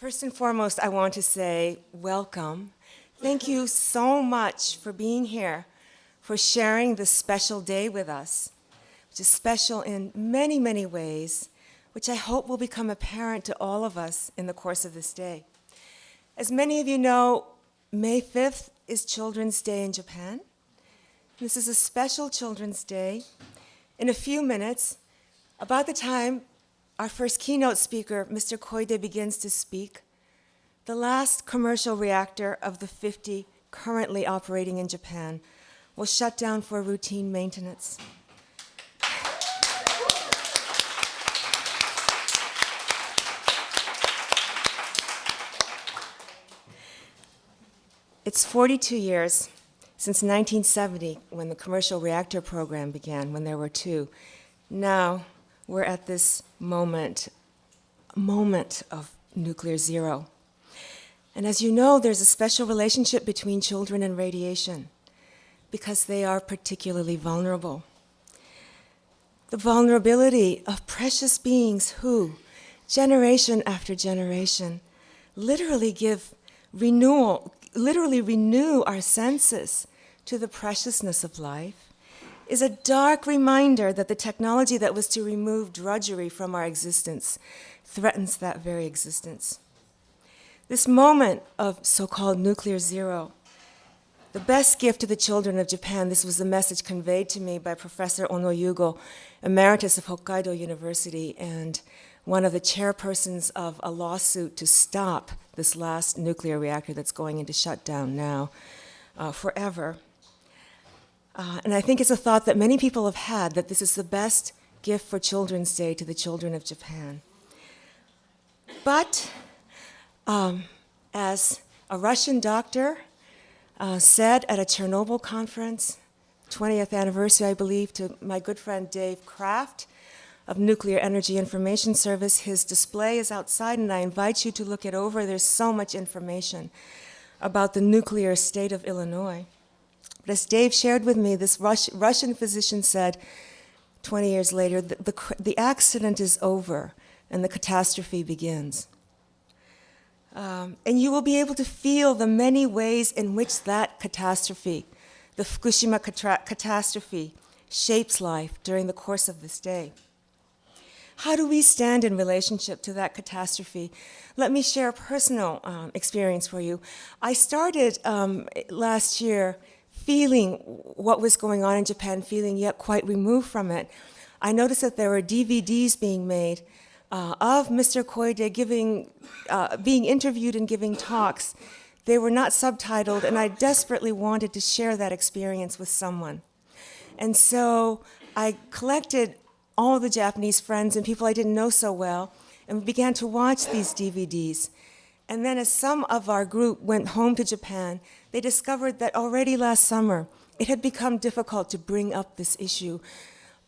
First and foremost, I want to say welcome. Thank you so much for being here, for sharing this special day with us, which is special in many, many ways, which I hope will become apparent to all of us in the course of this day. As many of you know, May 5th is Children's Day in Japan. This is a special Children's Day. In a few minutes, about the time our first keynote speaker, Mr. Koide, begins to speak, the last commercial reactor of the 50 currently operating in Japan will shut down for routine maintenance. It's 42 years since 1970, when the commercial reactor program began, when there were two. Now, we're at this moment of nuclear zero. And as you know, there's a special relationship between children and radiation because they are particularly vulnerable. The vulnerability of precious beings who, generation after generation, literally renew our senses to the preciousness of life, is a dark reminder that the technology that was to remove drudgery from our existence threatens that very existence. This moment of so-called nuclear zero, the best gift to the children of Japan, this was the message conveyed to me by Professor Ono Yugo, emeritus of Hokkaido University, and one of the chairpersons of a lawsuit to stop this last nuclear reactor that's going into shutdown now forever. And I think it's a thought that many people have had, that this is the best gift for Children's Day to the children of Japan. But as a Russian doctor said at a Chernobyl conference, 20th anniversary, I believe, to my good friend Dave Kraft of Nuclear Energy Information Service, his display is outside, and I invite you to look it over. There's so much information about the nuclear state of Illinois. But as Dave shared with me, this Russian physician said 20 years later, the accident is over and the catastrophe begins. And you will be able to feel the many ways in which that catastrophe, the Fukushima catastrophe, shapes life during the course of this day. How do we stand in relationship to that catastrophe? Let me share a personal experience for you. I started last year feeling what was going on in Japan, feeling yet quite removed from it. I noticed that there were DVDs being made of Mr. Koide being interviewed and giving talks. They were not subtitled, and I desperately wanted to share that experience with someone. And so I collected all the Japanese friends and people I didn't know so well, and we began to watch these DVDs. And then as some of our group went home to Japan, they discovered that already last summer, it had become difficult to bring up this issue,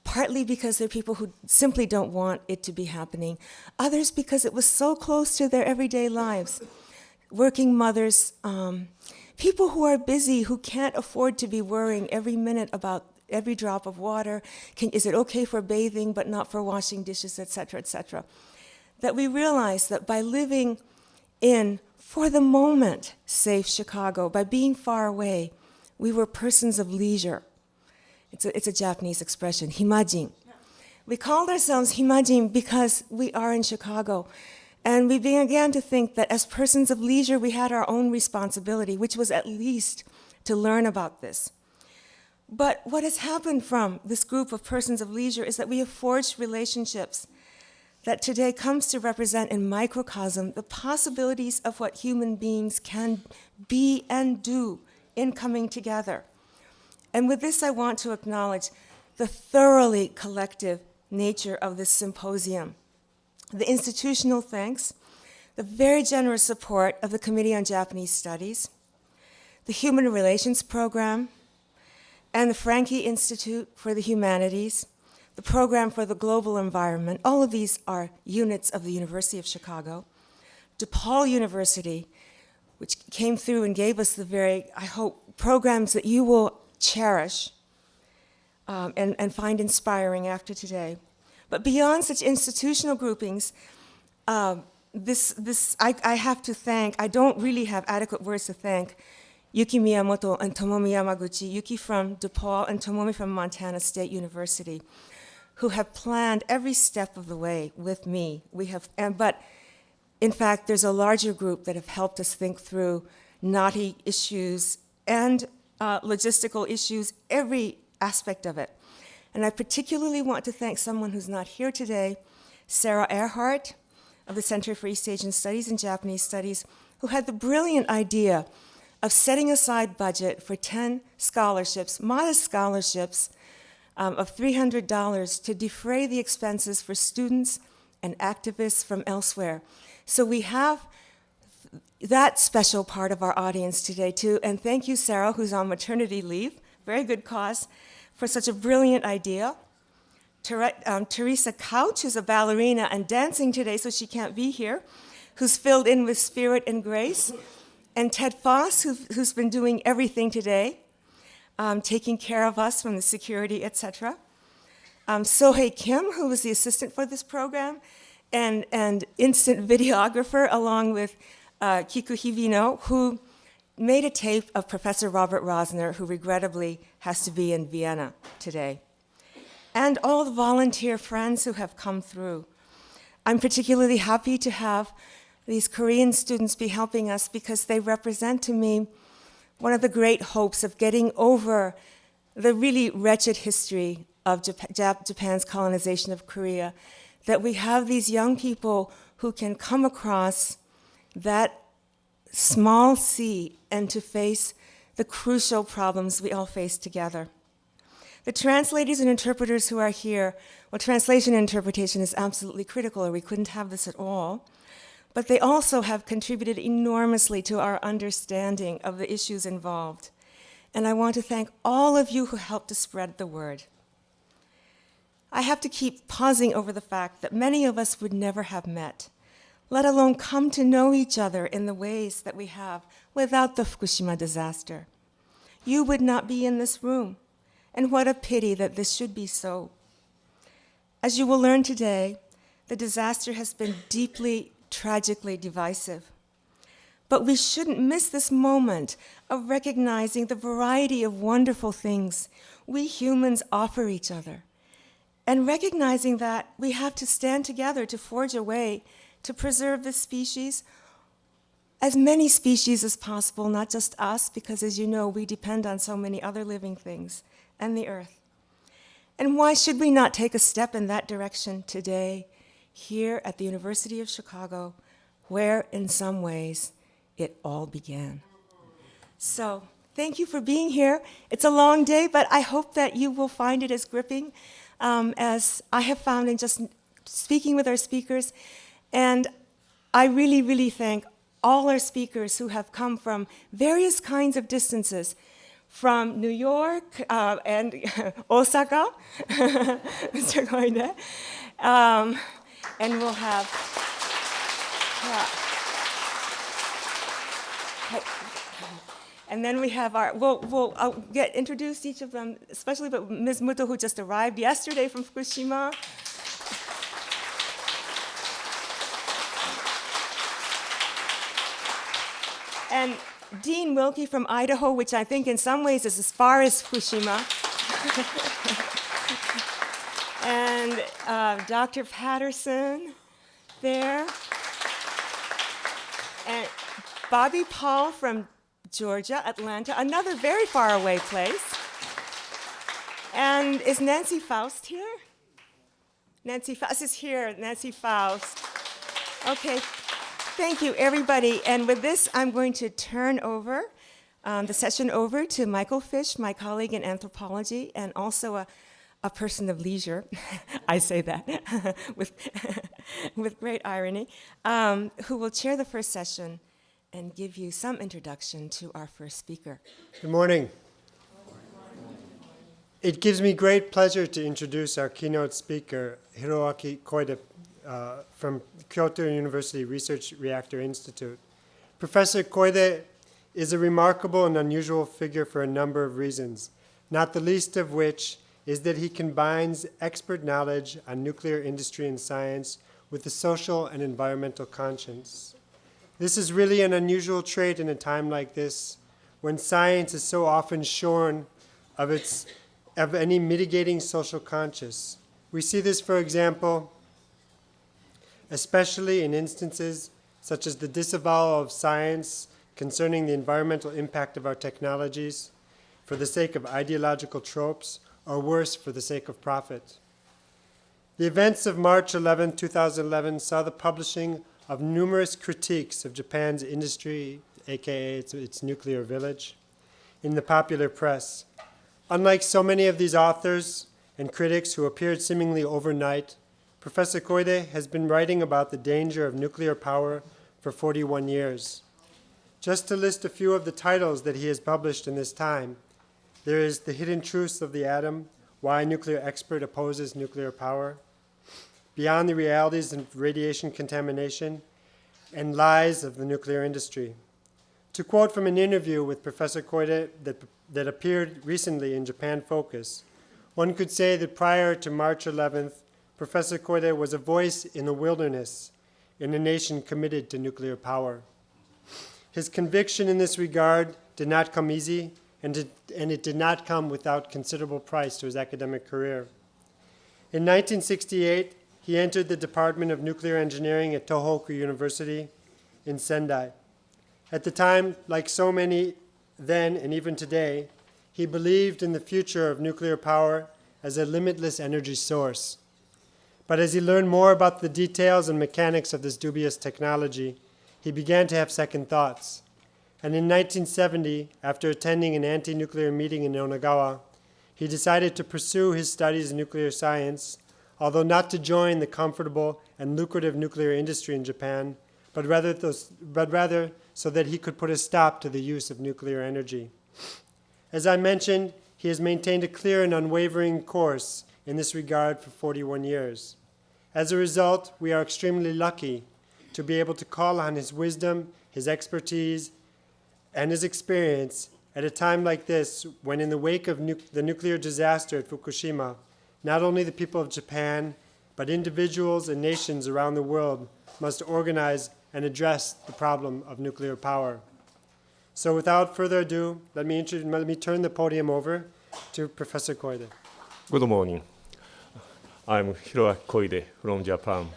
partly because there are people who simply don't want it to be happening, others because it was so close to their everyday lives. Working mothers, people who are busy, who can't afford to be worrying every minute about every drop of water, is it okay for bathing but not for washing dishes, et cetera, that we realized that by living in, for the moment, safe Chicago, by being far away, we were persons of leisure. It's a Japanese expression, himajin. We called ourselves himajin because we are in Chicago. And we began to think that as persons of leisure, we had our own responsibility, which was at least to learn about this. But what has happened from this group of persons of leisure is that we have forged relationships that today comes to represent in microcosm the possibilities of what human beings can be and do in coming together. And with this, I want to acknowledge the thoroughly collective nature of this symposium, the institutional thanks, the very generous support of the Committee on Japanese Studies, the Human Relations Program, and the Franke Institute for the Humanities, the Program for the Global Environment. All of these are units of the University of Chicago. DePaul University, which came through and gave us the very, I hope, programs that you will cherish and find inspiring after today. But beyond such institutional groupings, I have to thank, I don't really have adequate words to thank Yuki Miyamoto and Tomomi Yamaguchi, Yuki from DePaul and Tomomi from Montana State University, who have planned every step of the way with me. But in fact, there's a larger group that have helped us think through knotty issues and logistical issues, every aspect of it. And I particularly want to thank someone who's not here today, Sarah Earhart of the Center for East Asian Studies and Japanese Studies, who had the brilliant idea of setting aside budget for 10 scholarships, modest scholarships of $300 to defray the expenses for students and activists from elsewhere. So we have that special part of our audience today too, and thank you, Sarah, who's on maternity leave, very good cause, for such a brilliant idea. Teresa Couch, who's a ballerina and dancing today, so she can't be here, who's filled in with spirit and grace. And Ted Foss, who's been doing everything today, taking care of us from the security, etc. Sohei Kim, who was the assistant for this program, and instant videographer, along with Kiku Hibino, who made a tape of Professor Robert Rosner, who regrettably has to be in Vienna today. And all the volunteer friends who have come through. I'm particularly happy to have these Korean students be helping us because they represent to me one of the great hopes of getting over the really wretched history of Japan's colonization of Korea, that we have these young people who can come across that small sea and to face the crucial problems we all face together. The translators and interpreters who are here, well, translation and interpretation is absolutely critical, or we couldn't have this at all. But they also have contributed enormously to our understanding of the issues involved. And I want to thank all of you who helped to spread the word. I have to keep pausing over the fact that many of us would never have met, let alone come to know each other in the ways that we have without the Fukushima disaster. You would not be in this room. And what a pity that this should be so. As you will learn today, the disaster has been deeply, tragically divisive. But we shouldn't miss this moment of recognizing the variety of wonderful things we humans offer each other, and recognizing that we have to stand together to forge a way to preserve this species, as many species as possible, not just us, because as you know, we depend on so many other living things, and the earth. And why should we not take a step in that direction today, here at the University of Chicago, where in some ways it all began? So thank you for being here. It's a long day, but I hope that you will find it as gripping as I have found in just speaking with our speakers. And I really, really thank all our speakers who have come from various kinds of distances, from New York and Osaka, Mr. Koide. And we'll have, and then we have our, I'll introduce each of them, especially but Ms. Muto, who just arrived yesterday from Fukushima. And Dean Wilkie from Idaho, which I think in some ways is as far as Fukushima. And Dr. Patterson there. And Bobby Paul from Georgia, Atlanta, another very far away place. And is Nancy Faust here? Nancy Faust is here, Nancy Faust. Okay. Thank you, everybody. And with this, I'm going to turn over the session over to Michael Fisch, my colleague in anthropology, and also a person of leisure. I say that with great irony, who will chair the first session and give you some introduction to our first speaker. Good morning. It gives me great pleasure to introduce our keynote speaker, Hiroaki Koide, from Kyoto University Research Reactor Institute. Professor Koide is a remarkable and unusual figure for a number of reasons, not the least of which is that he combines expert knowledge on nuclear industry and science with a social and environmental conscience. This is really an unusual trait in a time like this, when science is so often shorn of any mitigating social conscience. We see this, for example, especially in instances such as the disavowal of science concerning the environmental impact of our technologies for the sake of ideological tropes, or worse, for the sake of profit. The events of March 11, 2011 saw the publishing of numerous critiques of Japan's industry, aka its nuclear village, in the popular press. Unlike so many of these authors and critics who appeared seemingly overnight, Professor Koide has been writing about the danger of nuclear power for 41 years. Just to list a few of the titles that he has published in this time, there is The Hidden Truths of the Atom, Why a Nuclear Expert Opposes Nuclear Power, Beyond the Realities of Radiation Contamination, and Lies of the Nuclear Industry. To quote from an interview with Professor Koide that appeared recently in Japan Focus, one could say that prior to March 11th, Professor Koide was a voice in the wilderness in a nation committed to nuclear power. His conviction in this regard did not come easy, and it did not come without considerable price to his academic career. In 1968, he entered the Department of Nuclear Engineering at Tohoku University in Sendai. At the time, like so many then and even today, he believed in the future of nuclear power as a limitless energy source. But as he learned more about the details and mechanics of this dubious technology, he began to have second thoughts. And in 1970, after attending an anti-nuclear meeting in Onagawa, he decided to pursue his studies in nuclear science, although not to join the comfortable and lucrative nuclear industry in Japan, but rather so that he could put a stop to the use of nuclear energy. As I mentioned, he has maintained a clear and unwavering course in this regard for 41 years. As a result, we are extremely lucky to be able to call on his wisdom, his expertise, and his experience at a time like this, when in the wake of the nuclear disaster at Fukushima, not only the people of Japan, but individuals and nations around the world must organize and address the problem of nuclear power. So without further ado, let me turn the podium over to Professor Koide. Good morning. I'm Hiroaki Koide from Japan.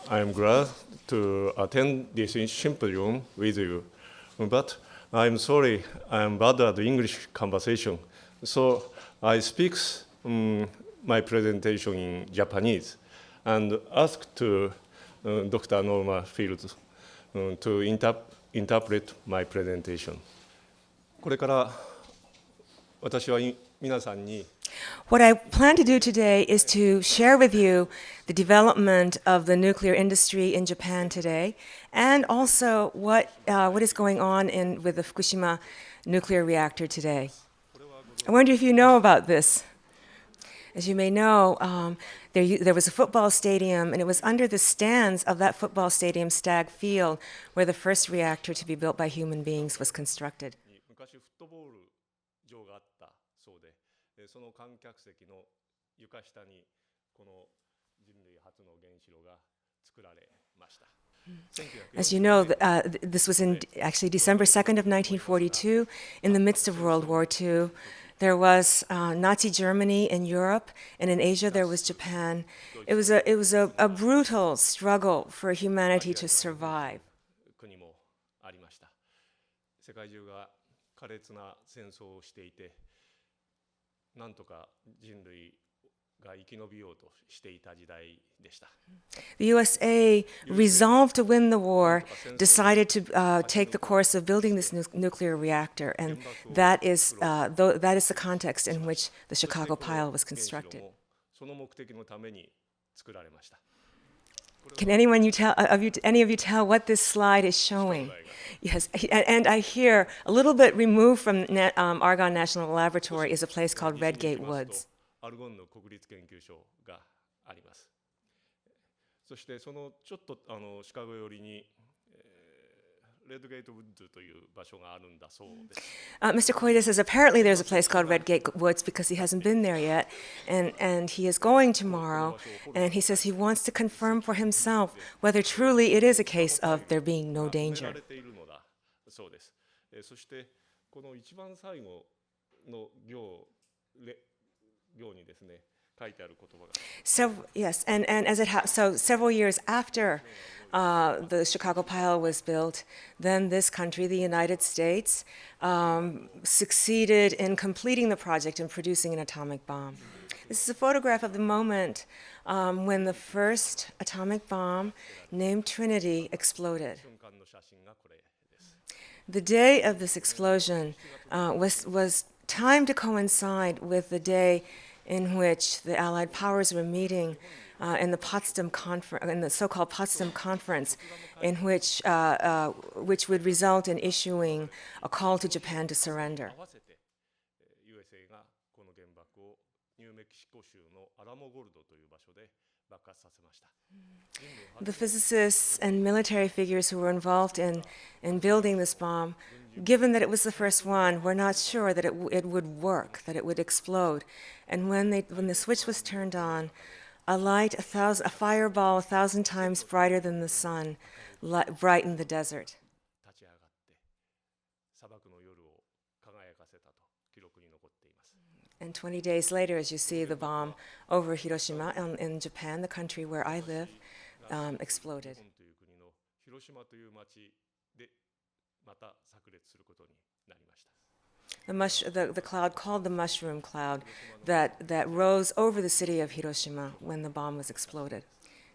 I am glad to attend this symposium with you, but I'm sorry I'm bad at English conversation, so I speak my presentation in Japanese and ask to Dr. Norma Field to interpret my presentation. これから私は皆さんに What I plan to do today is to share with you the development of the nuclear industry in Japan today, and also what is going on with the Fukushima nuclear reactor today. I wonder if you know about this. As you may know, there was a football stadium, and it was under the stands of that football stadium, Stagg Field, where the first reactor to be built by human beings was constructed. 昔フットボール場があったそうで、その観客席の床下にこの人類初の原子炉が作られました。 As you know, this was in actually December 2nd of 1942, in the midst of World War II. There was Nazi Germany in Europe, and in Asia there was Japan. It was a brutal struggle for humanity to survive. 国もありました。世界中が苛烈な戦争をしていて、なんとか人類が生き延びようとしていた時代でした。 The USA, resolved to win the war, decided to take the course of building this nuclear reactor, and that is the context in which the Chicago pile was constructed. その目的のために作られました。 Can any of you tell what this slide is showing? Yes, and I hear a little bit removed from Argonne National Laboratory is a place called Redgate Woods. アルゴンの国立研究所があります。そしてそのちょっとシカゴ寄りに、レッドゲートウッドという場所があるんだそうです。Mr. Koide says apparently there's a place called Red Gate Woods because he hasn't been there yet, and he is going tomorrow, and he says he wants to confirm for himself whether truly it is a case of there being no 埋め danger. られているのだそうです。そしてこの一番最後の行にですね書いてある言葉が。So yes, and as so several years after the Chicago pile was built, then this country, the United States, succeeded in completing the project and producing an atomic bomb. This is a photograph of the moment when the first atomic bomb, named Trinity, exploded. 瞬間の写真がこれです。 The day of this explosion was timed to coincide with the day in which the Allied powers were meeting in the so-called Potsdam Conference, in which would result in issuing a call to Japan to surrender. 合わせて USA がこの原爆をニューメキシコ州のアラモゴルドという場所で爆発させました。 The physicists and military figures who were involved in building this bomb, given that it was the first one, were not sure that it would work, that it would explode. And when the switch was turned on, a fireball 1,000 times brighter than the sun, brightened the desert. 立ち上がって砂漠の夜を輝かせたと記録に残っています。 And 20 days later, as you see the bomb over Hiroshima in Japan, the country where I live, exploded. 日本という国の広島という町でまた炸裂することになりました。 The cloud called the mushroom cloud that rose over the city of Hiroshima when the bomb was exploded.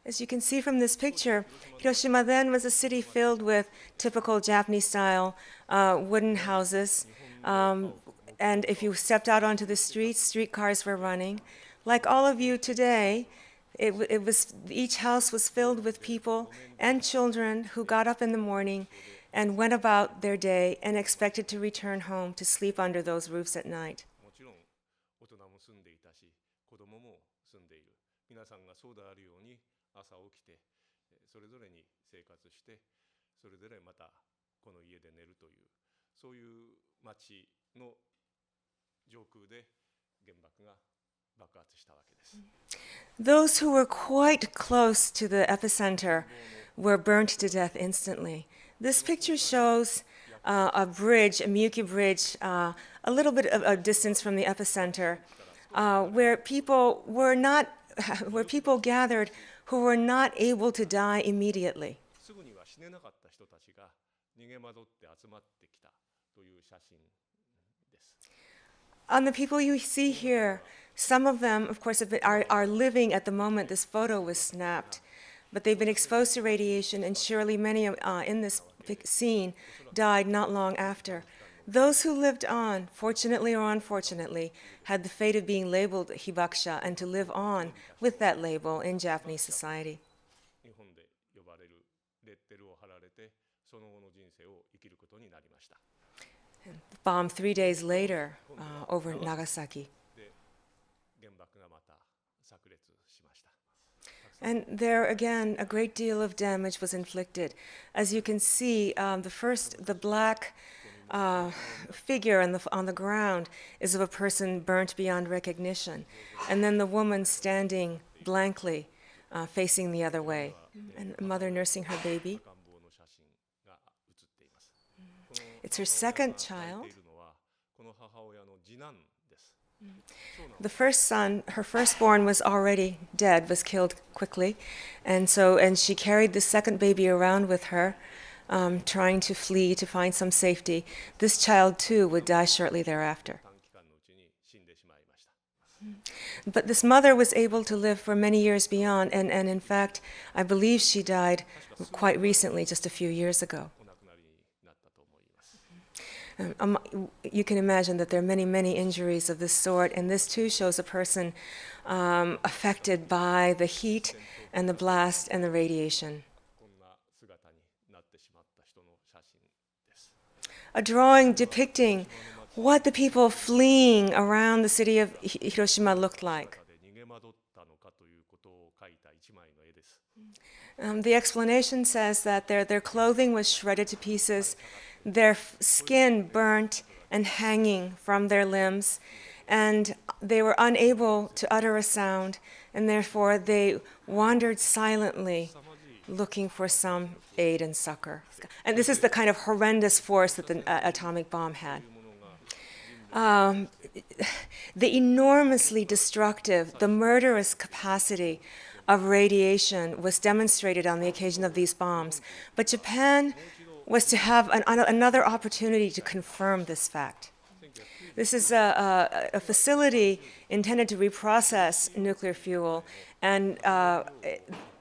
As you can see from this picture, Hiroshima then was a city filled with typical Japanese-style wooden houses. And if you stepped out onto the streets, streetcars were running. Like all of you today, each house was filled with people and children who got up in the morning and went about their day and expected to return home to sleep under those roofs at night. もちろん大人も住んでいたし子供も住んでいる。皆さんがそうであるように朝起きてそれぞれに生活してそれぞれまたこの家で寝るというそういう町の上空で原爆が爆発したわけです。 Those who were quite close to the epicenter were burnt to death instantly. This picture shows a bridge, a Miyuki bridge, a little bit of a distance from the epicenter, where people gathered who were not able to die immediately. すぐには死ねなかった人たちが逃げ惑って集まってきたという写真です。 On the people you see here, some of them, of course, are living at the moment this photo was snapped, but they've been exposed to radiation, and surely many in this scene died not long after. Those who lived on, fortunately or unfortunately, had the fate of being labeled hibakusha and to live on with that label in Japanese society. 日本で呼ばれるレッテルを貼られてその後の人生を生きることになりました。 Bomb 3 days later over Nagasaki. で原爆がまた炸裂しました。 And there again, a great deal of damage was inflicted. As you can see, the black figure on the ground is of a person burnt beyond recognition, and then the woman standing blankly, facing the other way, and a mother nursing her baby. 赤ん坊の写真が写っています。 It's her second child. 描いているのはこの母親の次男です。 The first son, her firstborn, was already dead, was killed quickly, and she carried the second baby around with her, trying to flee to find some safety. This child too would die shortly thereafter. 短期間のうちに死んでしまいました。 But this mother was able to live for many years beyond, and in fact, I believe she died quite recently, just a few years ago. お亡くなりになったと思います。 You can imagine that there are many, many injuries of this sort, and this too shows a person affected by the heat and the blast and the radiation. こんな姿になってしまった人の写真です。 A drawing depicting what the people fleeing around the city of Hiroshima looked like. で逃げ惑ったのかということを描いた一枚の絵です。The explanation says that their clothing was shredded to pieces, their skin burnt and hanging from their limbs, and they were unable to utter a sound, and therefore they wandered silently looking for some aid and succor. And this is the kind of horrendous force that the atomic bomb had. The enormously destructive, the murderous capacity of radiation was demonstrated on the occasion of these bombs. But Japan was to have another opportunity to confirm this fact. This is a facility intended to reprocess nuclear fuel, and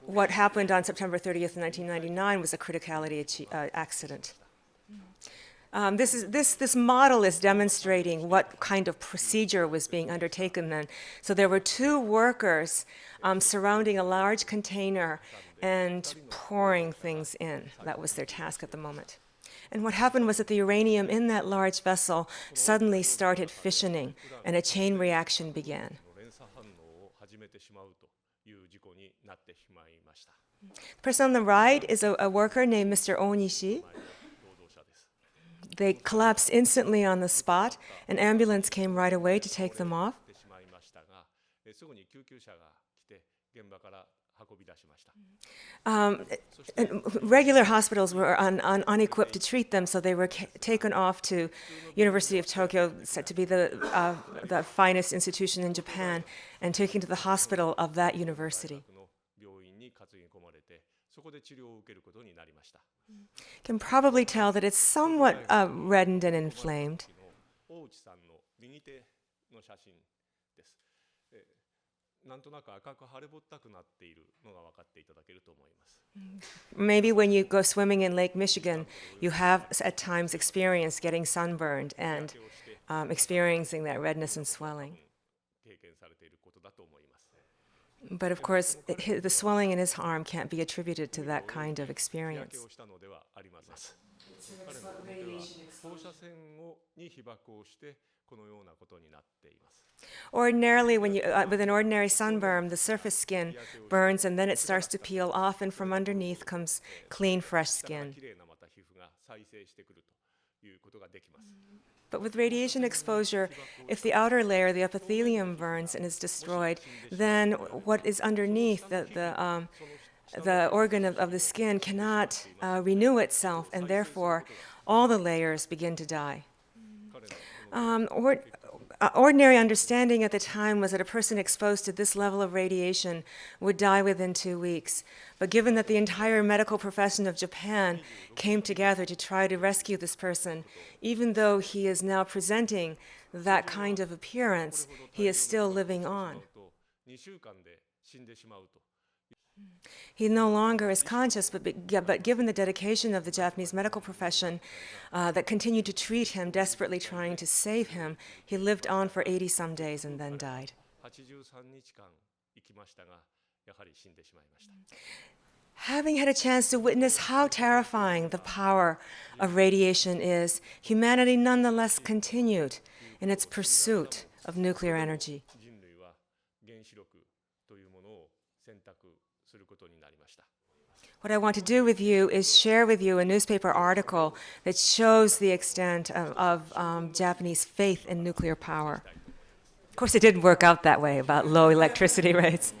what happened on September 30th, 1999 was a criticality accident. This model is demonstrating what kind of procedure was being undertaken then. So there were two workers surrounding a large container and pouring things in. That was their task at the moment. And what happened was that the uranium in that large vessel suddenly started fissioning, and a chain reaction began. The person on the right is a worker named Mr. Onishi. They collapsed instantly on the spot. An ambulance came right away to take them off. Regular hospitals were unequipped to treat them, so they were taken off to University of Tokyo, said to be the finest institution in Japan, and taken to the hospital of that university. Can probably tell that it's somewhat reddened and inflamed. Maybe when you go swimming in Lake Michigan, you have at times experienced getting sunburned and experiencing that redness and swelling. But of course, the swelling in his arm can't be attributed to that kind of experience. Ordinarily, when with an ordinary sunburn, the surface skin burns and then it starts to peel off, and from underneath comes clean, fresh skin. But with radiation exposure, if the outer layer, the epithelium, burns and is destroyed, then what is underneath, the organ of the skin, cannot renew itself, and therefore all the layers begin to die. Ordinary understanding at the time was that a person exposed to this level of radiation would die within 2 weeks. But given that the entire medical profession of Japan came together to try to rescue this person, even though he is now presenting that kind of appearance, he is still living on. He no longer is conscious, but given the dedication of the Japanese medical profession that continued to treat him, desperately trying to save him, he lived on for 80-some days and then died. Having had a chance to witness how terrifying the power of radiation is, humanity nonetheless continued in its pursuit of nuclear energy. What I want to do with you is share with you a newspaper article that shows the extent of Japanese faith in nuclear power. Of course, it didn't work out that way about low electricity rates.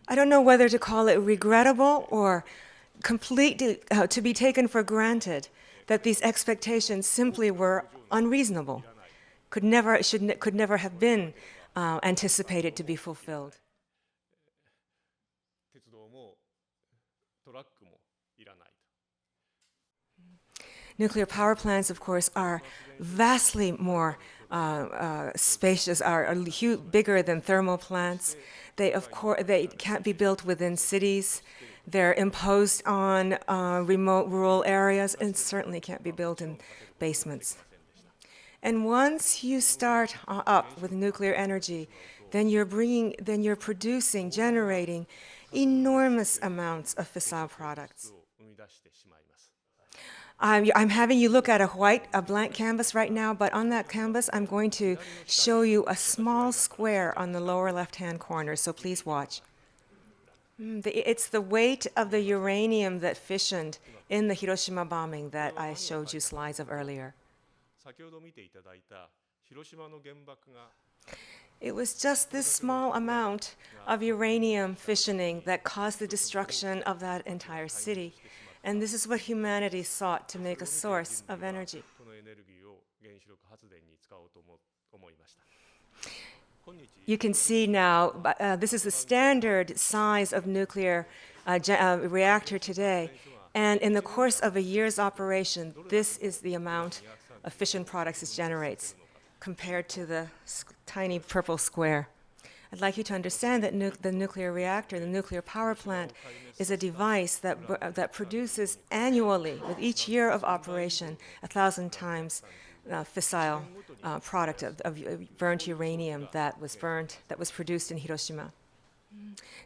I don't know whether to call it regrettable or completely to be taken for granted that these expectations simply were unreasonable, could never have been anticipated to be fulfilled. Nuclear power plants, of course, are vastly more spacious, are bigger than thermal plants. They can't be built within cities. They're imposed on remote rural areas, and certainly can't be built in basements. And once you start up with nuclear energy, then you're producing, generating enormous amounts of fissile products. I'm having you look at a blank canvas right now, but on that canvas, I'm going to show you a small square on the lower left-hand corner, so please watch. It's the weight of the uranium that fissioned in the Hiroshima bombing that I showed you slides of earlier. It was just this small amount of uranium fissioning that caused the destruction of that entire city. And this is what humanity sought to make a source of energy. You can see now, this is the standard size of nuclear reactor today. And in the course of a year's operation, this is the amount of fission products it generates compared to the tiny purple square. I'd like you to understand that the nuclear reactor, the nuclear power plant, is a device that produces annually, with each year of operation, 1,000 times fissile product of burnt uranium that was produced in Hiroshima.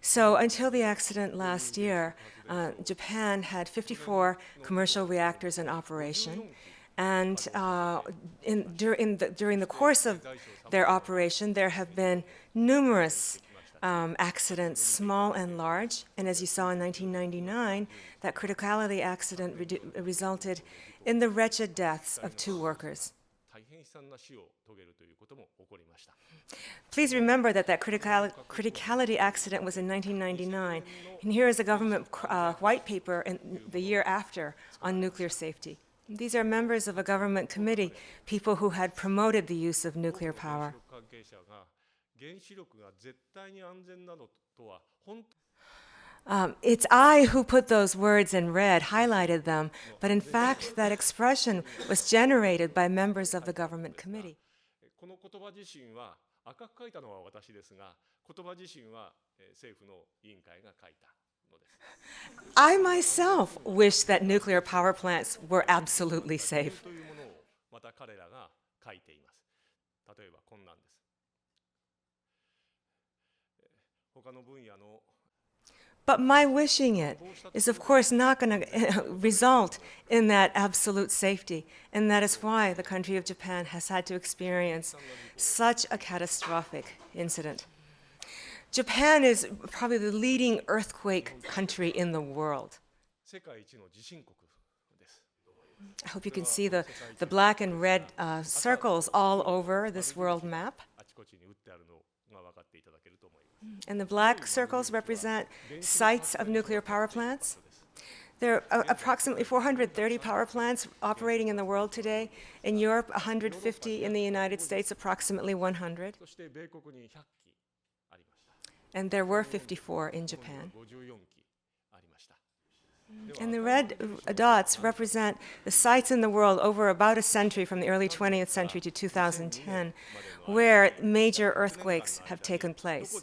So until the accident last year, Japan had 54 commercial reactors in operation. And during the course of their operation, there have been numerous accidents, small and large. And as you saw in 1999, that criticality accident resulted in the wretched deaths of 2 workers. Please remember that criticality accident was in 1999. And here is a government white paper in the year after on nuclear safety. These are members of a government committee, people who had promoted the use of nuclear power. It's I who put those words in red, highlighted them, but in fact that expression was generated by members of the government committee. I myself wish that nuclear power plants were absolutely safe. But my wishing it is, of course, not going to result in that absolute safety. And that is why the country of Japan has had to experience such a catastrophic incident. Japan is probably the leading earthquake country in the world. I hope you can see the black and red circles all over this world map. And the black circles represent sites of nuclear power plants. There are approximately 430 power plants operating in the world today. In Europe, 150. In the United States, approximately 100. And there were 54 in Japan. And the red dots represent the sites in the world over about a century, from the early 20th century to 2010, where major earthquakes have taken place.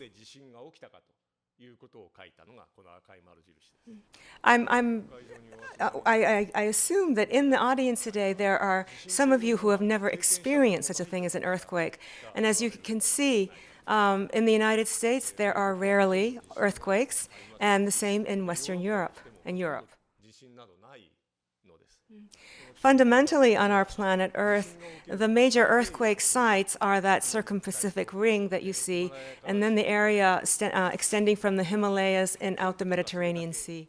I assume that in the audience today there are some of you who have never experienced such a thing as an earthquake. And as you can see, in the United States, there are rarely earthquakes, and the same in Western Europe and Europe. Fundamentally, on our planet Earth, the major earthquake sites are that circum-Pacific ring that you see, and then the area extending from the Himalayas and out the Mediterranean Sea.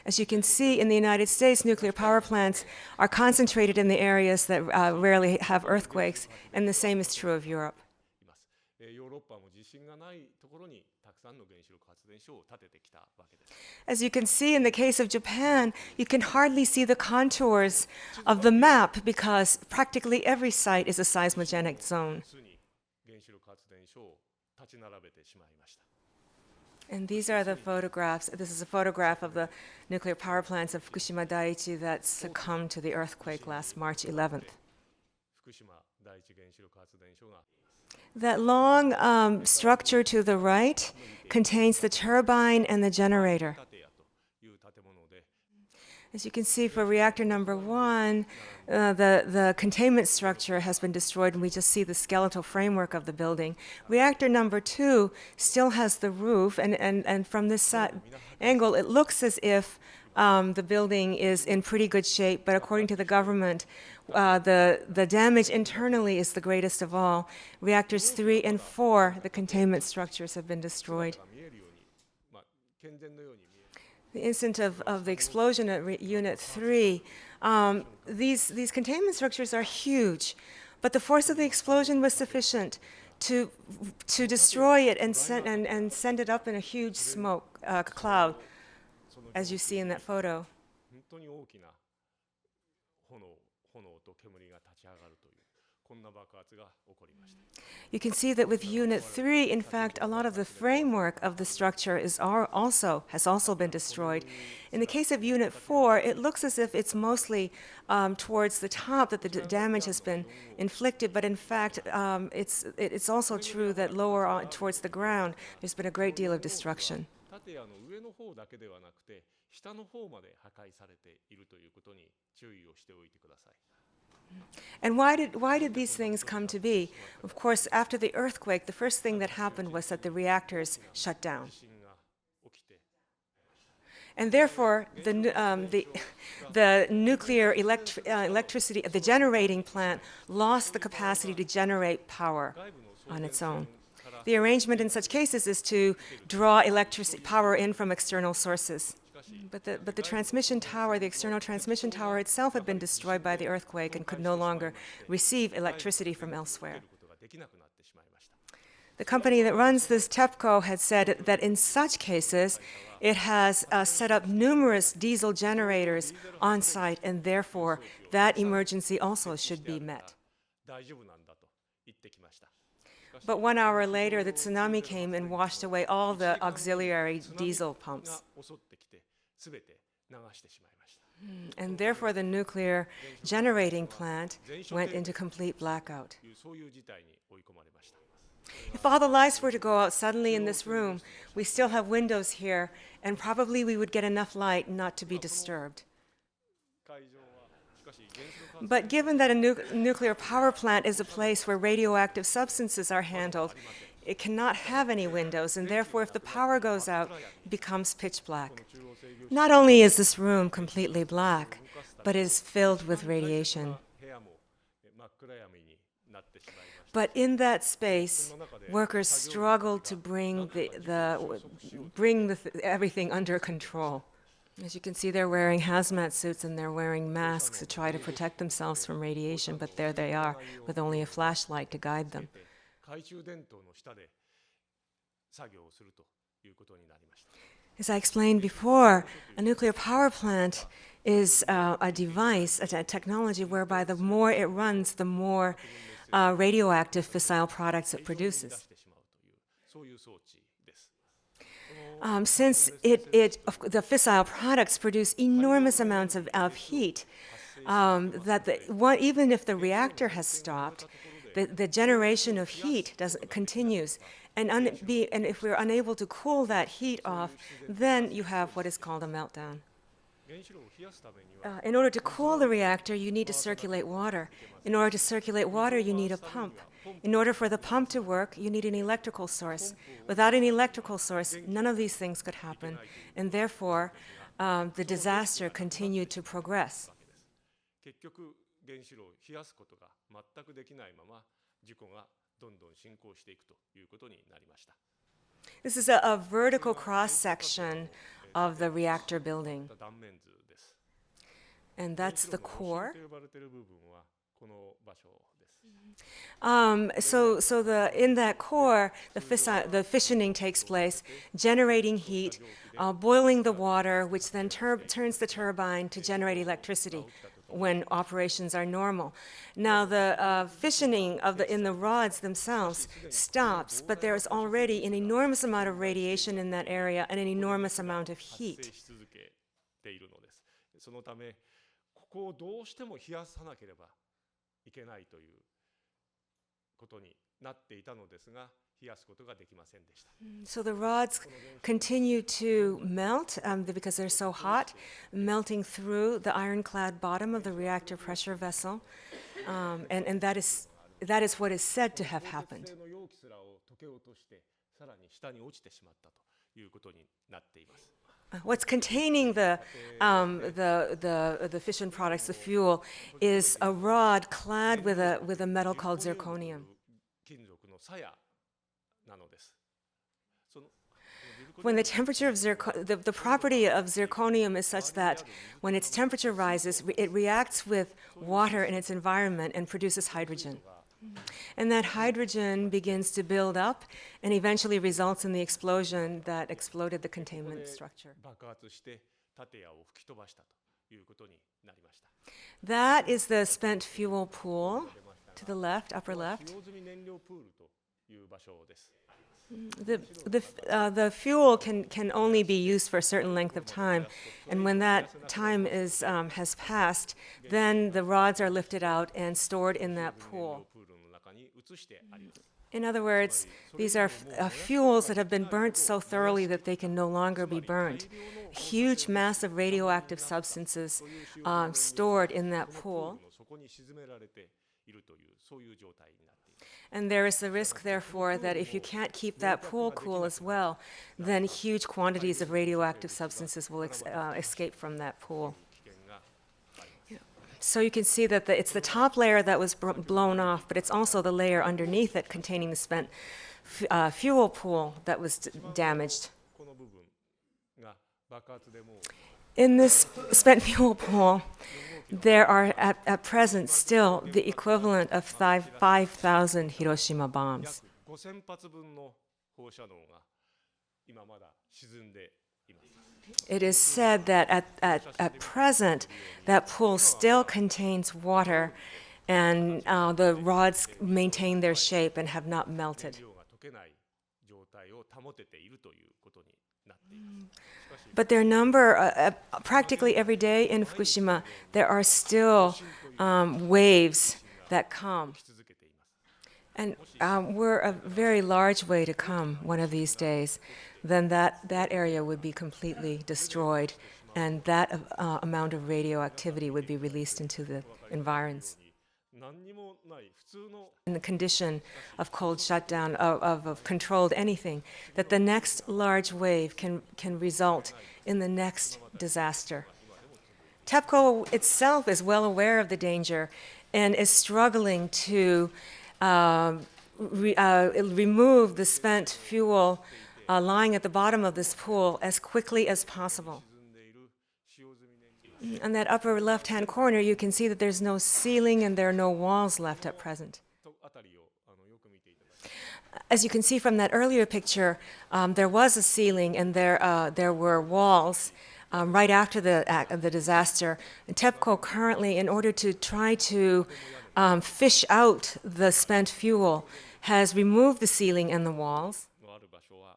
As you can see, in the United States, nuclear power plants are concentrated in the areas that rarely have earthquakes, and the same is true of Europe. As you can see in the case of Japan, you can hardly see the contours of the map because practically every site is a seismogenic zone. And these are the photographs. This is a photograph of the nuclear power plants of Fukushima Daiichi that succumbed to the earthquake last March 11th. That long structure to the right contains the turbine and the generator. As you can see, for reactor number 1, the containment structure has been destroyed, and we just see the skeletal framework of the building. Reactor number 2 still has the roof, and from this angle, it looks as if the building is in pretty good shape, but according to the government, the damage internally is the greatest of all. Reactors 3 and 4, the containment structures have been destroyed. The instant of the explosion at Unit 3, these containment structures are huge, but the force of the explosion was sufficient to destroy it and send it up in a huge smoke cloud, as you see in that photo. You can see that with Unit 3, in fact, a lot of the framework of the structure has also been destroyed. In the case of Unit 4, it looks as if it's mostly towards the top that the damage has been inflicted, but in fact, it's also true that lower on, towards the ground, there's been a great deal of destruction. And why did these things come to be? Of course, after the earthquake, the first thing that happened was that the reactors shut down. And therefore, the nuclear electricity, the generating plant lost the capacity to generate power on its own. The arrangement in such cases is to draw power in from external sources. But the transmission tower, the external transmission tower itself had been destroyed by the earthquake and could no longer receive electricity from elsewhere. The company that runs this TEPCO had said that in such cases, it has set up numerous diesel generators on site, and therefore that emergency also should be met. But 1 hour later, the tsunami came and washed away all the auxiliary diesel pumps. And therefore, the nuclear generating plant went into complete blackout. If all the lights were to go out suddenly in this room, we still have windows here, and probably we would get enough light not to be disturbed. But given that a nuclear power plant is a place where radioactive substances are handled, it cannot have any windows, and therefore if the power goes out, it becomes pitch black. Not only is this room completely black, but it is filled with radiation. But in that space, workers struggled to bring everything under control. As you can see, they're wearing hazmat suits and they're wearing masks to try to protect themselves from radiation, but there they are with only a flashlight to guide them. As I explained before, a nuclear power plant is a device, a technology whereby the more it runs, the more radioactive fissile products it produces. Since the fissile products produce enormous amounts of heat, even if the reactor has stopped, the generation of heat continues. And if we're unable to cool that heat off, then you have what is called a meltdown. In order to cool the reactor, you need to circulate water. In order to circulate water, you need a pump. In order for the pump to work, you need an electrical source. Without an electrical source, none of these things could happen, and therefore, the disaster continued to progress. This is a vertical cross-section of the reactor building. And that's the core. In that core, the fissioning takes place, generating heat, boiling the water, which then turns the turbine to generate electricity when operations are normal. Now, the fissioning in the rods themselves stops, but there is already an enormous amount of radiation in that area and an enormous amount of heat. So the rods continue to melt because they're so hot, melting through the ironclad bottom of the reactor pressure vessel, and that is what is said to have happened. what's containing the fission products, the fuel, is a rod clad with a metal called zirconium. 金属の鞘なのです。その When the temperature of the property of zirconium is such that when its temperature rises, it reacts with water in its environment and produces hydrogen. And that hydrogen begins to build up and eventually results in the explosion that exploded the containment structure. 爆発して建屋を吹き飛ばしたということになりました。 That is the spent fuel pool to the left, upper 使 left. 用済み燃料プールという場所です。 The fuel can only be used for a certain length of time, and when that time has passed, then the rods are lifted out and stored in that pool. プールの中に移してあります。 In other words, these are fuels that have been burnt so thoroughly that they can no longer be burnt. Huge, massive radioactive substances stored in that pool. そこに沈められているというそういう状態になっています。 And there is the risk, therefore, that if you can't keep that pool cool as well, then huge quantities of radioactive substances will escape from that pool. So you can see that it's the top layer that was blown off, but it's also the layer underneath it containing the spent fuel pool that was damaged. この部分が爆発でもう In this spent fuel pool, there are at present still the equivalent of 5,000 Hiroshima bombs. 約5000発分の放射能が今まだ沈んでいます。 It is said that at present, that pool still contains water, and the rods maintain their shape and have not melted. 量が溶けない状態を保てているということになっています。 But their number, practically every day in Fukushima, there are still waves that come. 続けています。 And we're a very large way to come one of these days. Then that area would be completely destroyed, and that amount of radioactivity would be released into the environs. 何にもない普通の In the condition of cold shutdown, of controlled anything, that the next large wave can result in the next disaster. TEPCO itself is well aware of the danger and is struggling to remove the spent fuel lying at the bottom of this pool as quickly as possible. 沈んでいる使用済み燃料 On that upper left-hand corner, you can see that there's no ceiling and there are no walls left at present. あたりをよく見ていただきます。 As you can see from that earlier picture, there was a ceiling and there were walls right after the disaster. And TEPCO currently, in order to try to fish out the spent fuel, has removed the ceiling and the walls. のある場所は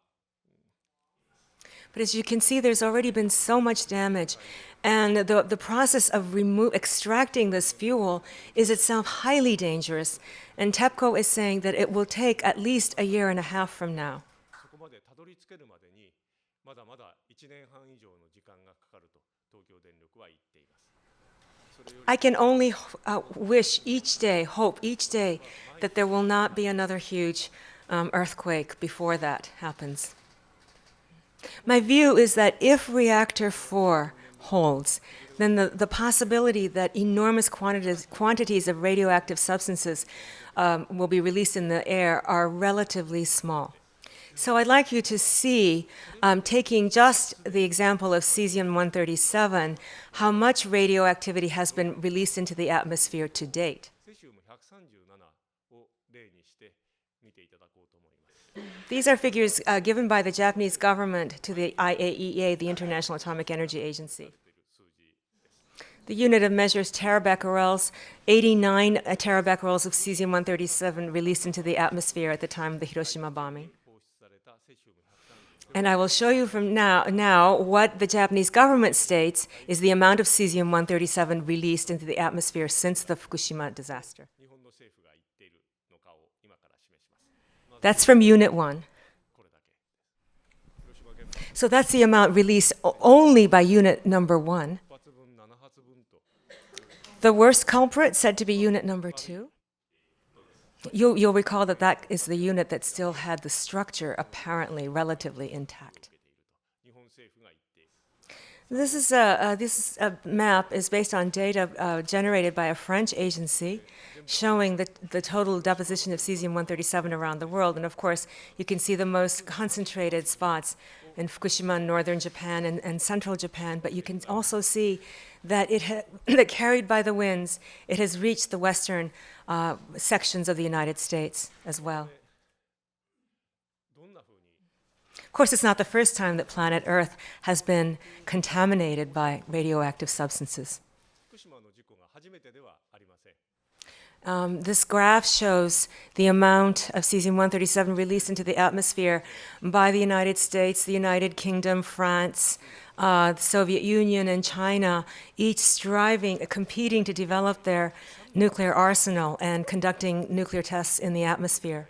But as you can see, there's already been so much damage. And the process of extracting this fuel is itself highly dangerous. And TEPCO is saying that it will take at least a year and a half from now. そこまでたどり着けるまでにまだまだ1年半以上の時間がかかると東京電力は言っています。 I can only wish each day, hope each day, that there will not be another huge earthquake before that happens. My view is that if reactor 4 holds, then the possibility that enormous quantities of radioactive substances will be released in the air are relatively small. So I'd like you to see, taking just the example of cesium-137, how much radioactivity has been released into the atmosphere to date. セシウム137を例にして見ていただこうと思います。 These are figures given by the Japanese government to the IAEA, the International Atomic Energy Agency. The unit of measures terabecquerels, 89 terabecquerels of cesium-137 released into the atmosphere at the time of the Hiroshima bombing. 放出されたセシウム And I will show you from now what the Japanese government states is the amount of cesium-137 released into the atmosphere since the Fukushima disaster. 日本の政府が言っているのかを今から示します。 That's from Unit 1. これだけ。広島原発 So that's the amount released only by Unit number 1. 発分7発分と The worst culprit said to be Unit number 2. You'll recall that that is the unit that still had the structure apparently relatively intact. 日本政府が言っている。This map is based on data generated by a French agency showing the total deposition of cesium-137 around the world. And of course, you can see the most concentrated spots in Fukushima, northern Japan, and central Japan. But you can also see that that carried by the winds, it has reached the western sections of the United States as well. Of course, it's not the first time that planet Earth has been contaminated by radioactive substances. This graph shows the amount of cesium-137 released into the atmosphere by the United States, the United Kingdom, France, the Soviet Union, and China, each competing to develop their nuclear arsenal and conducting nuclear tests in the atmosphere.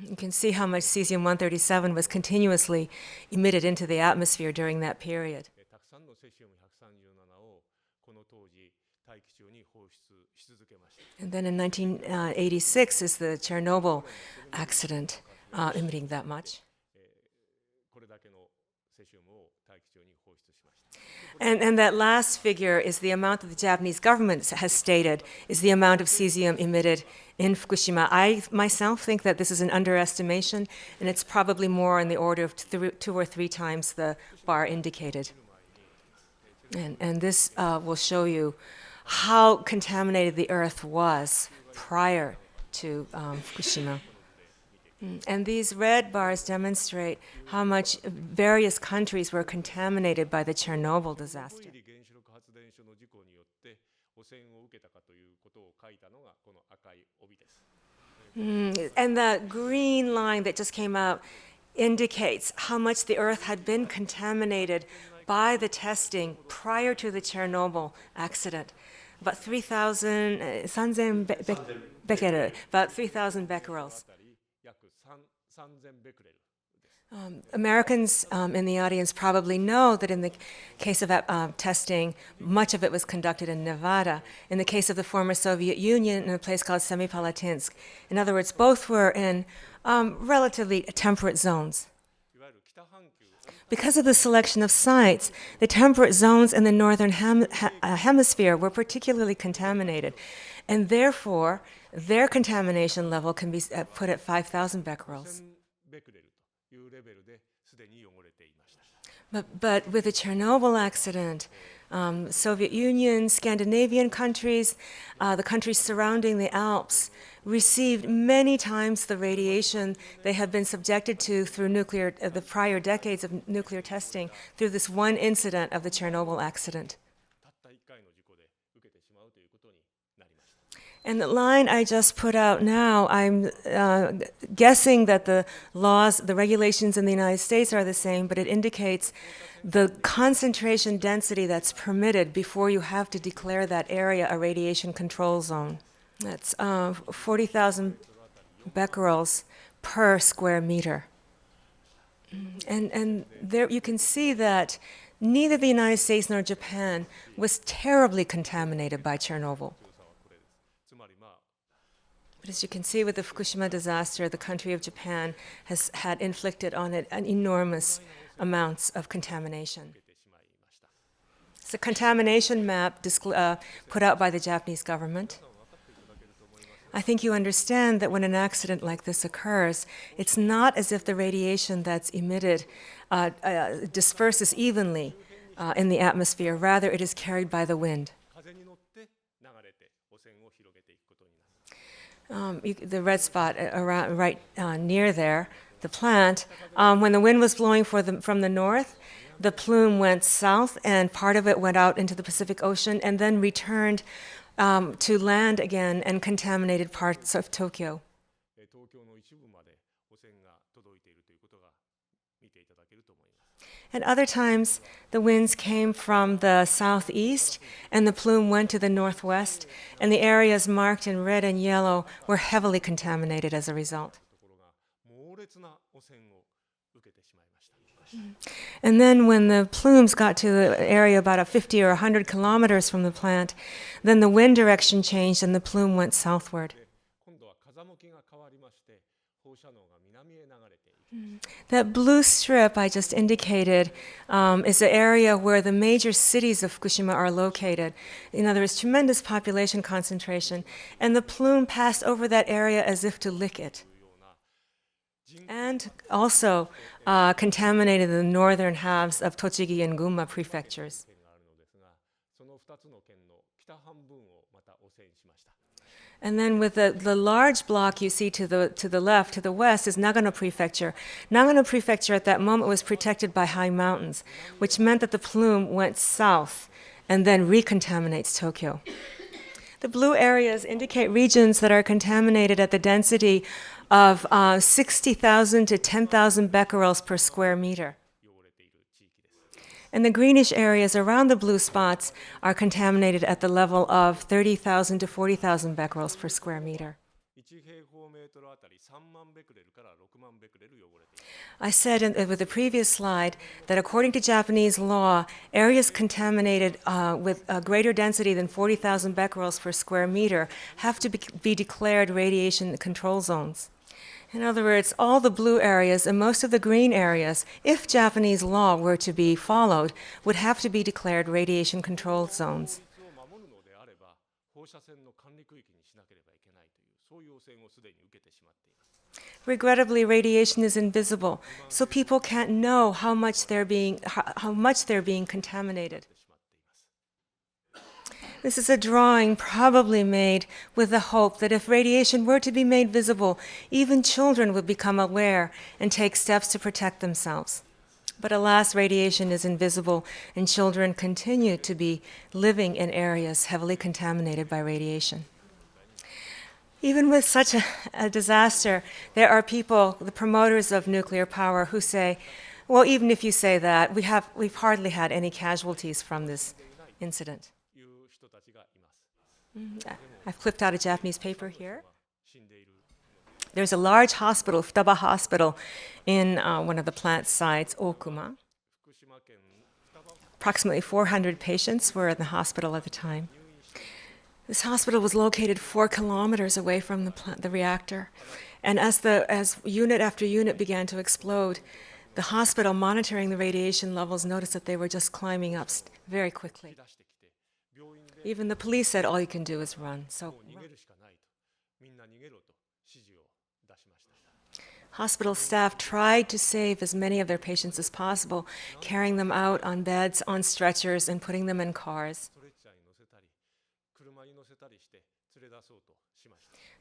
You can see how much cesium-137 was continuously emitted into the atmosphere during that period. And then in 1986 is the Chernobyl accident emitting that much. And that last figure is the amount that the Japanese government has stated is the amount of cesium emitted in Fukushima. I myself think that this is an underestimation, and it's probably more in the order of 2 or 3 times the bar indicated. And this will show you how contaminated the Earth was prior to Fukushima. And these red bars demonstrate how much various countries were contaminated by the Chernobyl disaster. And the green line that just came out indicates how much the Earth had been contaminated by the testing prior to the Chernobyl accident. About 3,000 becquerels. Americans in the audience probably know that in the case of testing, much of it was conducted in Nevada. In the case of the former Soviet Union, in a place called Semipalatinsk. In other words, both were in relatively temperate zones. Because of the selection of sites, the temperate zones in the northern hemisphere were particularly contaminated, and therefore their contamination level can be put at 5,000 becquerels. But with the Chernobyl accident, Soviet Union, Scandinavian countries, the countries surrounding the Alps received many times the radiation they had been subjected to through the prior decades of nuclear testing through this one incident of the Chernobyl accident. And the line I just put out now, I'm guessing that the laws, the regulations in the United States are the same, but it indicates the concentration density that's permitted before you have to declare that area a radiation control zone. That's 40,000 becquerels per square meter. And there you can see that neither the United States nor Japan was terribly contaminated by Chernobyl. But as you can see with the Fukushima disaster, the country of Japan has had inflicted on it an enormous amounts of contamination. It's a contamination map put out by the Japanese government. I think you understand that when an accident like this occurs, it's not as if the radiation that's emitted disperses evenly in the atmosphere. Rather, it is carried by the wind. The red spot right near there, the plant, when the wind was blowing from the north, the plume went south and part of it went out into the Pacific Ocean and then returned to land again and contaminated parts of Tokyo. At other times, the winds came from the southeast and the plume went to the northwest, and the areas marked in red and yellow were heavily contaminated as a result. And then when the plumes got to the area about 50 or 100 kilometers from the plant, then the wind direction changed and the plume went southward. That blue strip I just indicated is the area where the major cities of Fukushima are located. In other words, tremendous population concentration, and the plume passed over that area as if to lick it. And also contaminated the northern halves of Tochigi and Gunma prefectures. And then with the large block you see to the left, to the west, is Nagano Prefecture. Nagano Prefecture at that moment was protected by high mountains, which meant that the plume went south and then recontaminates Tokyo. The blue areas indicate regions that are contaminated at the density of 60,000 to 10,000 becquerels per square meter. And the greenish areas around the blue spots are contaminated at the level of 30,000 to 40,000 becquerels per square meter. I said with the previous slide that according to Japanese law, areas contaminated with a greater density than 40,000 becquerels per square meter have to be declared radiation control zones. In other words, all the blue areas and most of the green areas, if Japanese law were to be followed, would have to be declared radiation control zones. Regrettably, radiation is invisible, so people can't know how much they're being contaminated. This is a drawing probably made with the hope that if radiation were to be made visible, even children would become aware and take steps to protect themselves. But alas, radiation is invisible, and children continue to be living in areas heavily contaminated by radiation. Even with such a disaster, there are people, the promoters of nuclear power, who say, well, even if you say that, we've hardly had any casualties from this incident. I've clipped out a Japanese paper here. There's a large hospital, Tubba Hospital, in one of the plant sites, Okuma. Approximately 400 patients were in the hospital at the time. This hospital was located 4 kilometers away from the reactor. And as unit after unit began to explode, the hospital monitoring the radiation levels noticed that they were just climbing up very quickly. Even the police said all you can do is run. So run. Hospital staff tried to save as many of their patients as possible, carrying them out on beds, on stretchers, and putting them in cars.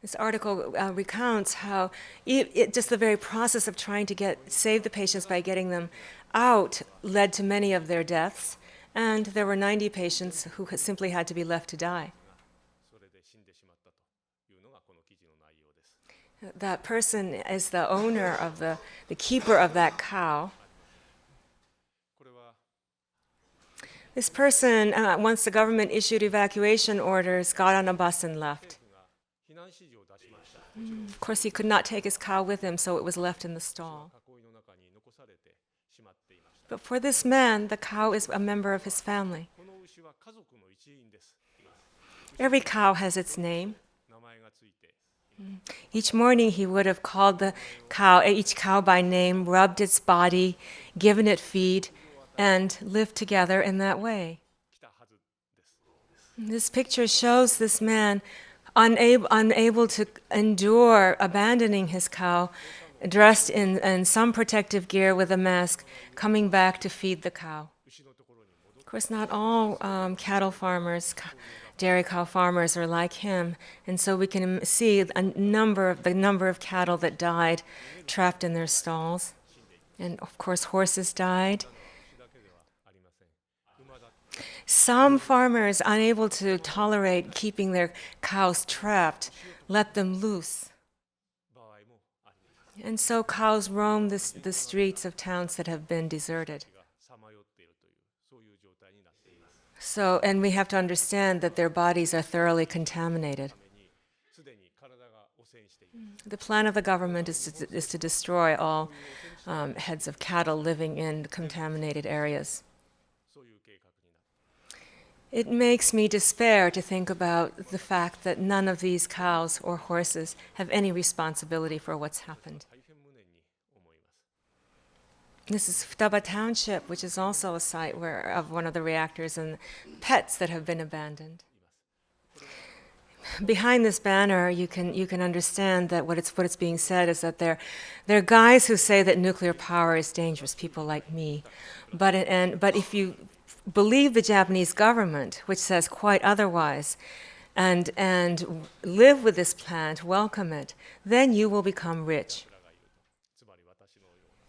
This article recounts how just the very process of trying to save the patients by getting them out led to many of their deaths. And there were 90 patients who simply had to be left to die. That person is the owner of the keeper of that cow. This person, once the government issued evacuation orders, got on a bus and left. Of course, he could not take his cow with him, so it was left in the stall. But for this man, the cow is a member of his family. Every cow has its name. Each morning he would have called each cow by name, rubbed its body, given it feed, and lived together in that way. This picture shows this man unable to endure abandoning his cow, dressed in some protective gear with a mask, coming back to feed the cow. Of course, not all cattle farmers, dairy cow farmers are like him, and so we can see the number of cattle that died trapped in their stalls. And of course, horses died. Some farmers, unable to tolerate keeping their cows trapped, let them loose. And so cows roam the streets of towns that have been deserted. And we have to understand that their bodies are thoroughly contaminated. The plan of the government is to destroy all heads of cattle living in contaminated areas. It makes me despair to think about the fact that none of these cows or horses have any responsibility for what's happened. This is Tubba Township, which is also a site of one of the reactors, and pets that have been abandoned. Behind this banner, you can understand that what's being said is that there are guys who say that nuclear power is dangerous, people like me, but if you believe the Japanese government, which says quite otherwise, and live with this plant, welcome it, then you will become rich.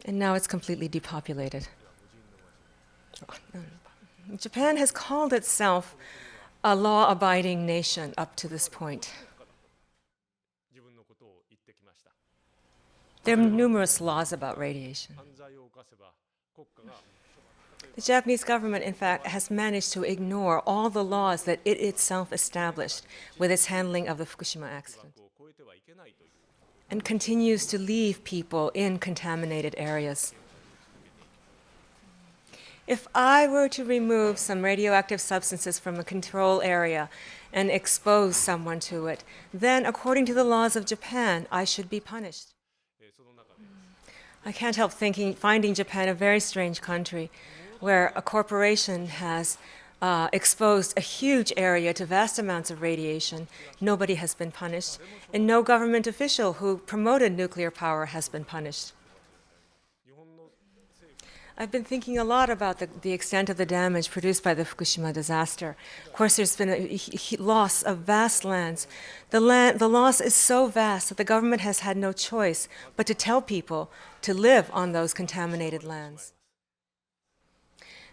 And now it's completely depopulated. Japan has called itself a law-abiding nation up to this point. There are numerous laws about radiation. The Japanese government, in fact, has managed to ignore all the laws that it itself established with its handling of the Fukushima accident, and continues to leave people in contaminated areas. If I were to remove some radioactive substances from a control area and expose someone to it, then, according to the laws of Japan, I should be punished. I can't help finding Japan a very strange country, where a corporation has exposed a huge area to vast amounts of radiation. Nobody has been punished, and no government official who promoted nuclear power has been punished. I've been thinking a lot about the extent of the damage produced by the Fukushima disaster. Of course, there's been a loss of vast lands. The loss is so vast that the government has had no choice but to tell people to live on those contaminated lands.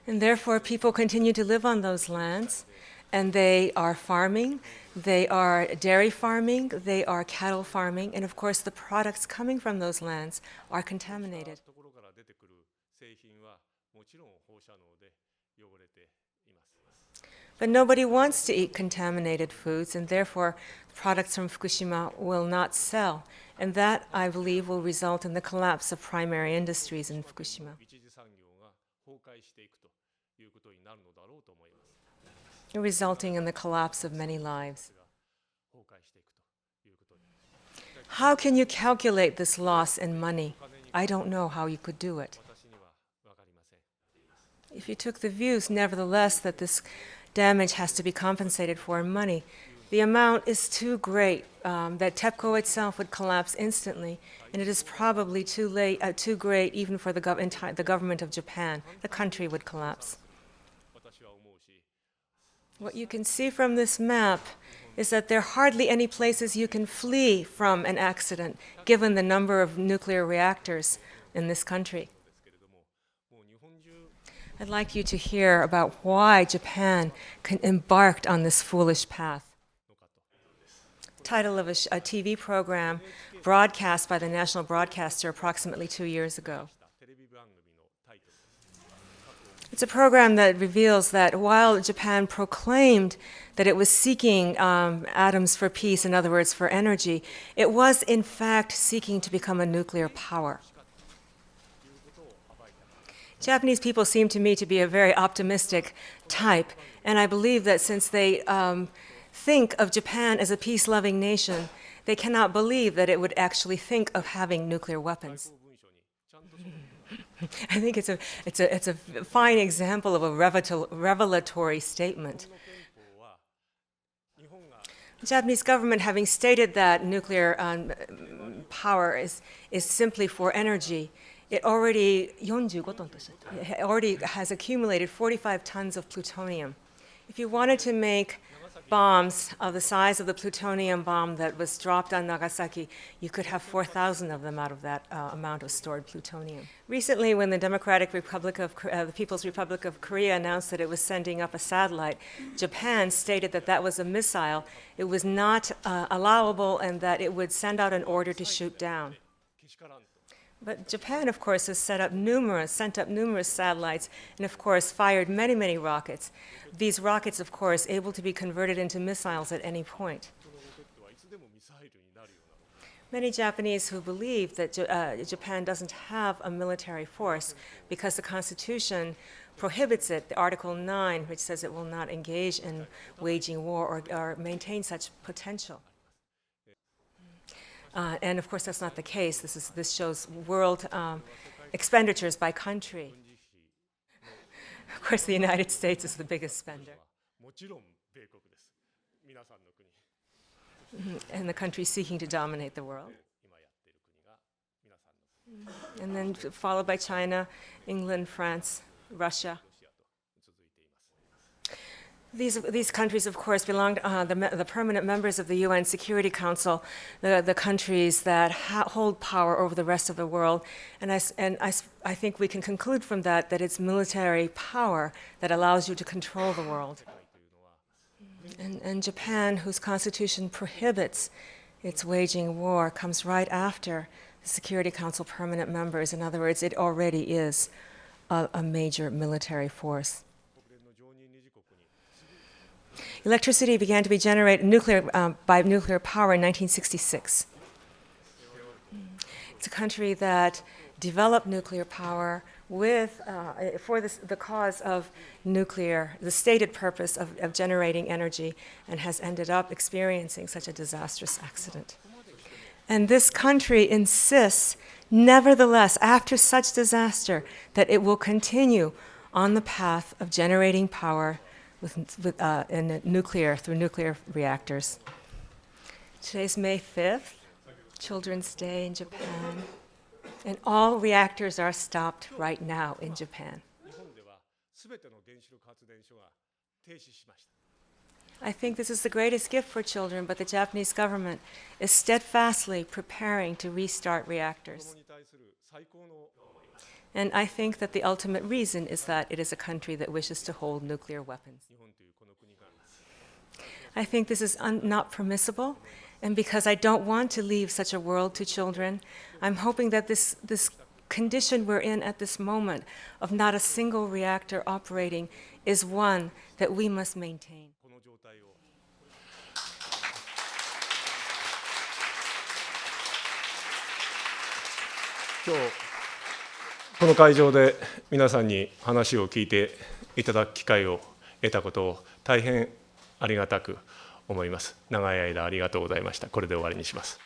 And therefore, people continue to live on those lands, and they are farming, they are dairy farming, they are cattle farming, and of course, the products coming from those lands are contaminated. But nobody wants to eat contaminated foods, and therefore, products from Fukushima will not sell. And that, I believe, will result in the collapse of primary industries in Fukushima, resulting in the collapse of many lives. How can you calculate this loss in money? I don't know how you could do it. If you took the views, nevertheless, that this damage has to be compensated for in money, the amount is too great, that TEPCO itself would collapse instantly, and it is probably too great even for the government of Japan. The country would collapse. What you can see from this map is that there are hardly any places you can flee from an accident, given the number of nuclear reactors in this country. I'd like you to hear about why Japan embarked on this foolish path. Title of a TV program broadcast by the national broadcaster approximately 2 years ago. It's a program that reveals that while Japan proclaimed that it was seeking atoms for peace, in other words, for energy, it was in fact seeking to become a nuclear power. Japanese people seem to me to be a very optimistic type, and I believe that since they think of Japan as a peace-loving nation, they cannot believe that it would actually think of having nuclear weapons. I think it's a fine example of a revelatory statement. The Japanese government, having stated that nuclear power is simply for energy, it already has accumulated 45 tons of plutonium. If you wanted to make bombs of the size of the plutonium bomb that was dropped on Nagasaki, you could have 4,000 of them out of that amount of stored plutonium. Recently, when the the People's Republic of Korea announced that it was sending up a satellite, Japan stated that that was a missile. It was not allowable, and that it would send out an order to shoot down. But Japan, of course, has sent up numerous satellites, and of course fired many, many rockets. These rockets, of course, able to be converted into missiles at any point. Many Japanese who believe that Japan doesn't have a military force because the Constitution prohibits it, the Article 9, which says it will not engage in waging war or maintain such potential. And of course, that's not the case. This shows world expenditures by country. Of course, the United States is the biggest spender. And the country seeking to dominate the world. And then followed by China, England, France, Russia. These countries, of course, belong to the permanent members of the UN Security Council, the countries that hold power over the rest of the world. And I think we can conclude from that it's military power that allows you to control the world. And Japan, whose constitution prohibits its waging war, comes right after the Security Council permanent members. In other words, it already is a major military force. Electricity began to be generated by nuclear power in 1966. It's a country that developed nuclear power for the cause of nuclear, the stated purpose of generating energy, and has ended up experiencing such a disastrous accident. And this country insists, nevertheless, after such disaster, that it will continue on the path of generating power through nuclear reactors. Today's May 5th, Children's Day in Japan. And all reactors are stopped right now in Japan. I think this is the greatest gift for children, but the Japanese government is steadfastly preparing to restart reactors. And I think that the ultimate reason is that it is a country that wishes to hold nuclear weapons. I think this is not permissible, and because I don't want to leave such a world to children, I'm hoping that this condition we're in at this moment of not a single reactor operating is one that we must maintain. 今日この会場で皆さんに話を聞いていただく機会を得たことを大変ありがたく思います。長い間ありがとうございました。これで終わりにします。